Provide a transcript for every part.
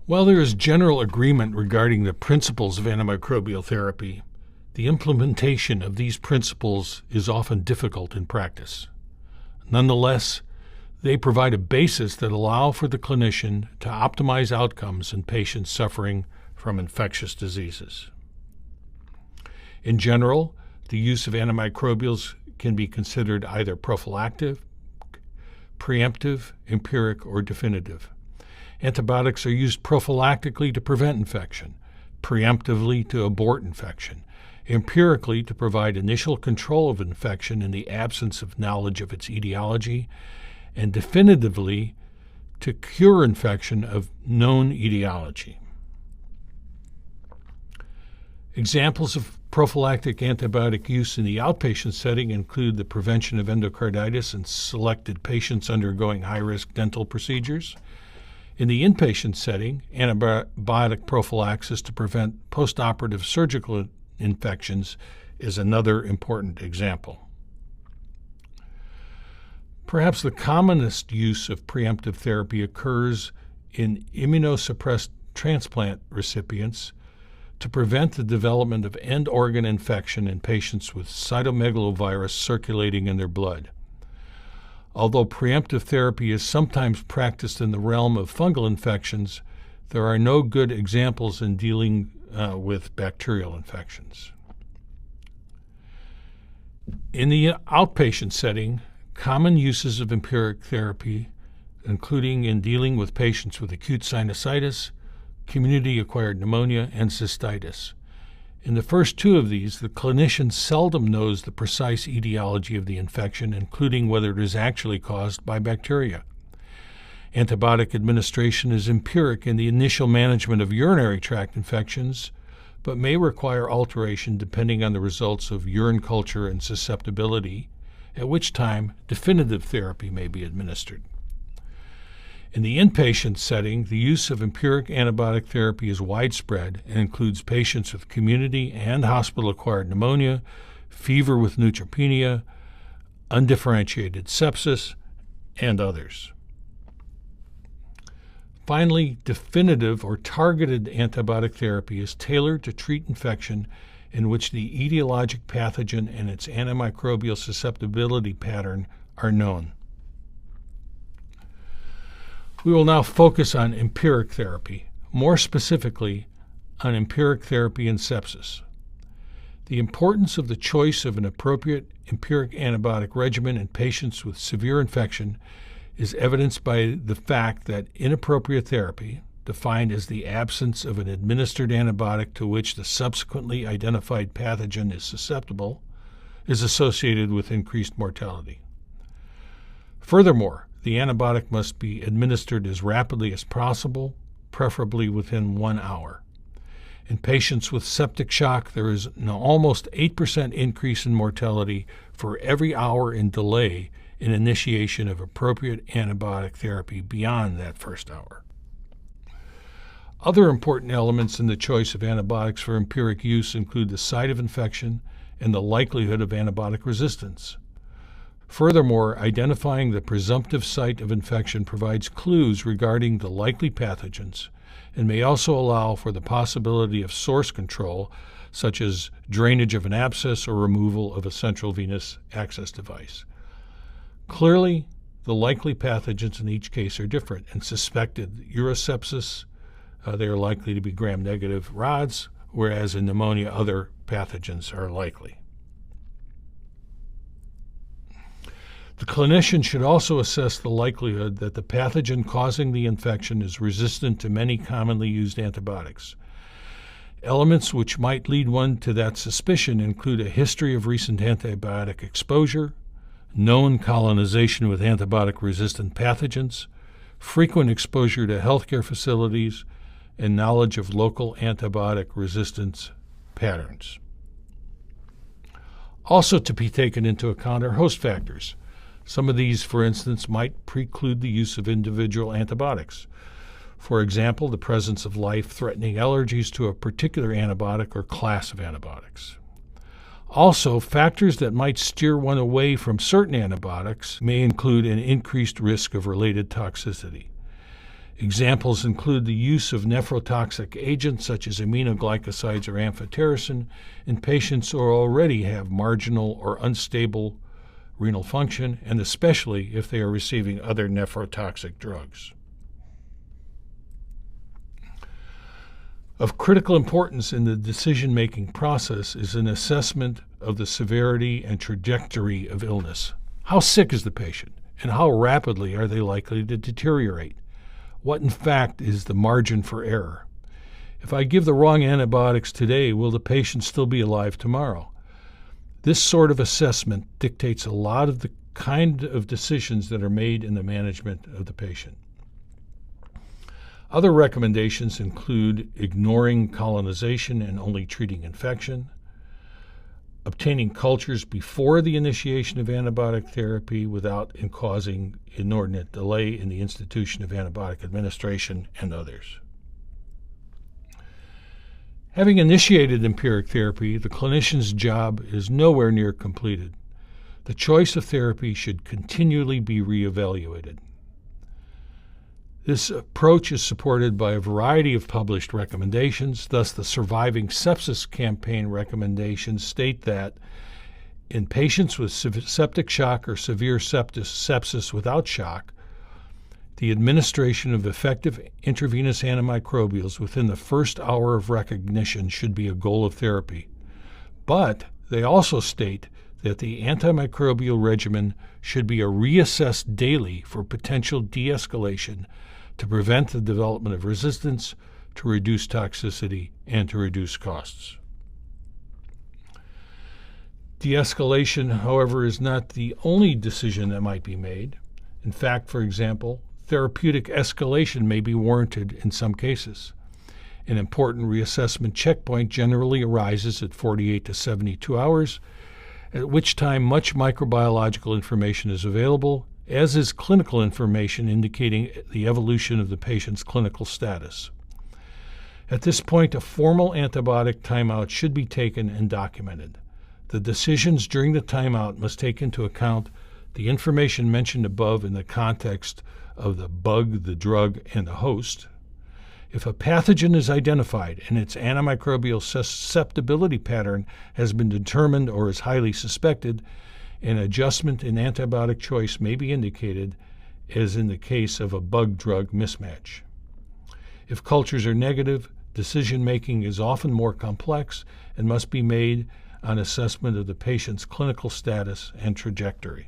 While there is general agreement regarding the principles of antimicrobial therapy, the implementation of these principles is often difficult in practice. Nonetheless, they provide a basis that allow for the clinician to optimize outcomes in patients suffering from infectious diseases. In general, the use of antimicrobials can be considered either prophylactic, preemptive, empiric, or definitive. Antibiotics are used prophylactically to prevent infection, preemptively to abort infection, empirically to provide initial control of infection in the absence of knowledge of its etiology, and definitively to cure infection of known etiology. Examples of prophylactic antibiotic use in the outpatient setting include the prevention of endocarditis in selected patients undergoing high-risk dental procedures. In the inpatient setting, antibiotic prophylaxis to prevent postoperative surgical infections is another important example. Perhaps the commonest use of preemptive therapy occurs in immunosuppressed transplant recipients to prevent the development of end organ infection in patients with cytomegalovirus circulating in their blood. Although preemptive therapy is sometimes practiced in the realm of fungal infections, there are no good examples in dealing with bacterial infections. In the outpatient setting, common uses of empiric therapy, including in dealing with patients with acute sinusitis, community-acquired pneumonia, and cystitis. In the first two of these, the clinician seldom knows the precise etiology of the infection, including whether it is actually caused by bacteria. Antibiotic administration is empiric in the initial management of urinary tract infections, but may require alteration depending on the results of urine culture and susceptibility, at which time definitive therapy may be administered. In the inpatient setting, the use of empiric antibiotic therapy is widespread and includes patients with community and hospital-acquired pneumonia, fever with neutropenia, undifferentiated sepsis, and others. Finally, definitive or targeted antibiotic therapy is tailored to treat infection in which the etiologic pathogen and its antimicrobial susceptibility pattern are known. We will now focus on empiric therapy, more specifically on empiric therapy in sepsis. The importance of the choice of an appropriate empiric antibiotic regimen in patients with severe infection is evidenced by the fact that inappropriate therapy, defined as the absence of an administered antibiotic to which the subsequently identified pathogen is susceptible, is associated with increased mortality. Furthermore, the antibiotic must be administered as rapidly as possible, preferably within 1 hour. In patients with septic shock, there is an almost 8% increase in mortality for every hour in delay in initiation of appropriate antibiotic therapy beyond that first hour. Other important elements in the choice of antibiotics for empiric use include the site of infection and the likelihood of antibiotic resistance. Furthermore, identifying the presumptive site of infection provides clues regarding the likely pathogens and may also allow for the possibility of source control, such as drainage of an abscess or removal of a central venous access device. Clearly, the likely pathogens in each case are different. In suspected urosepsis, they are likely to be gram-negative rods, whereas in pneumonia, other pathogens are likely. The clinician should also assess the likelihood that the pathogen causing the infection is resistant to many commonly used antibiotics. Elements which might lead one to that suspicion include a history of recent antibiotic exposure, known colonization with antibiotic-resistant pathogens, frequent exposure to healthcare facilities, and knowledge of local antibiotic resistance patterns. Also to be taken into account are host factors. Some of these, for instance, might preclude the use of individual antibiotics. For example, the presence of life-threatening allergies to a particular antibiotic or class of antibiotics. Also, factors that might steer one away from certain antibiotics may include an increased risk of related toxicity. Examples include the use of nephrotoxic agents such as aminoglycosides or amphotericin in patients who already have marginal or unstable renal function, and especially if they are receiving other nephrotoxic drugs. Of critical importance in the decision-making process is an assessment of the severity and trajectory of illness. How sick is the patient, and how rapidly are they likely to deteriorate? What, in fact, is the margin for error? If I give the wrong antibiotics today, will the patient still be alive tomorrow? This sort of assessment dictates a lot of the kind of decisions that are made in the management of the patient. Other recommendations include ignoring colonization and only treating infection, obtaining cultures before the initiation of antibiotic therapy without causing inordinate delay in the institution of antibiotic administration, and others. Having initiated empiric therapy, the clinician's job is nowhere near completed. The choice of therapy should continually be reevaluated. This approach is supported by a variety of published recommendations. Thus, the Surviving Sepsis Campaign recommendations state that in patients with septic shock or severe sepsis without shock, the administration of effective intravenous antimicrobials within the first hour of recognition should be a goal of therapy. But they also state that the antimicrobial regimen should be reassessed daily for potential de-escalation to prevent the development of resistance, to reduce toxicity, and to reduce costs. De-escalation, however, is not the only decision that might be made. In fact, for example, therapeutic escalation may be warranted in some cases. An important reassessment checkpoint generally arises at 48 to 72 hours, at which time much microbiological information is available, as is clinical information indicating the evolution of the patient's clinical status. At this point, a formal antibiotic timeout should be taken and documented. The decisions during the timeout must take into account the information mentioned above in the context of the bug, the drug, and the host. If a pathogen is identified and its antimicrobial susceptibility pattern has been determined or is highly suspected, an adjustment in antibiotic choice may be indicated, as in the case of a bug-drug mismatch. If cultures are negative, decision-making is often more complex and must be made on assessment of the patient's clinical status and trajectory.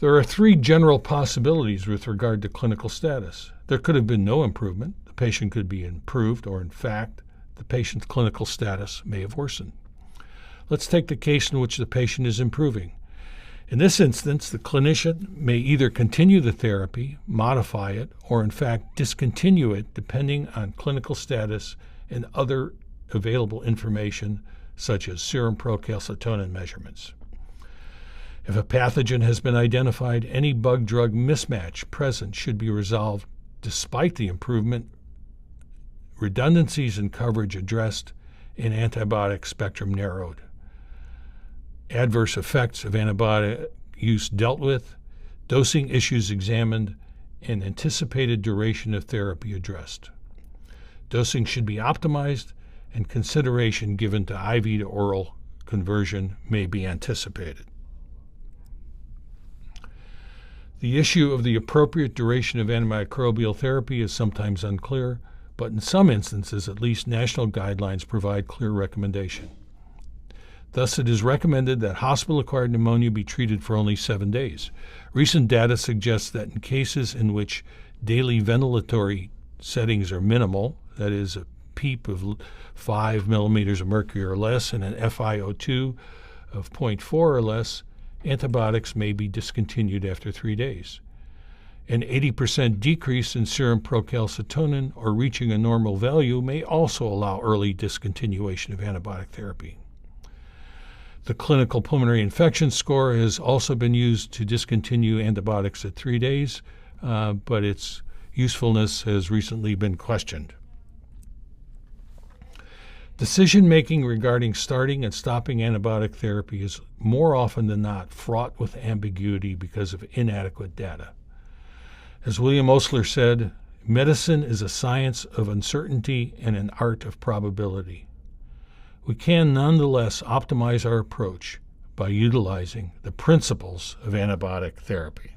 There are three general possibilities with regard to clinical status. There could have been no improvement. The patient could be improved, or in fact, the patient's clinical status may have worsened. Let's take the case in which the patient is improving. In this instance, the clinician may either continue the therapy, modify it, or in fact discontinue it depending on clinical status and other available information such as serum procalcitonin measurements. If a pathogen has been identified, any bug-drug mismatch present should be resolved despite the improvement, redundancies in coverage addressed, and antibiotic spectrum narrowed. Adverse effects of antibiotic use dealt with, dosing issues examined, and anticipated duration of therapy addressed. Dosing should be optimized, and consideration given to IV to oral conversion may be anticipated. The issue of the appropriate duration of antimicrobial therapy is sometimes unclear, but in some instances, at least, national guidelines provide clear recommendation. Thus, it is recommended that hospital-acquired pneumonia be treated for only 7 days. Recent data suggests that in cases in which daily ventilatory settings are minimal, that is, a PEEP of 5 millimeters of mercury or less and an FiO2 of 0.4 or less, antibiotics may be discontinued after 3 days. An 80% decrease in serum procalcitonin or reaching a normal value may also allow early discontinuation of antibiotic therapy. The clinical pulmonary infection score has also been used to discontinue antibiotics at 3 days, but its usefulness has recently been questioned. Decision-making regarding starting and stopping antibiotic therapy is more often than not fraught with ambiguity because of inadequate data. As William Osler said, medicine is a science of uncertainty and an art of probability. We can nonetheless optimize our approach by utilizing the principles of antibiotic therapy.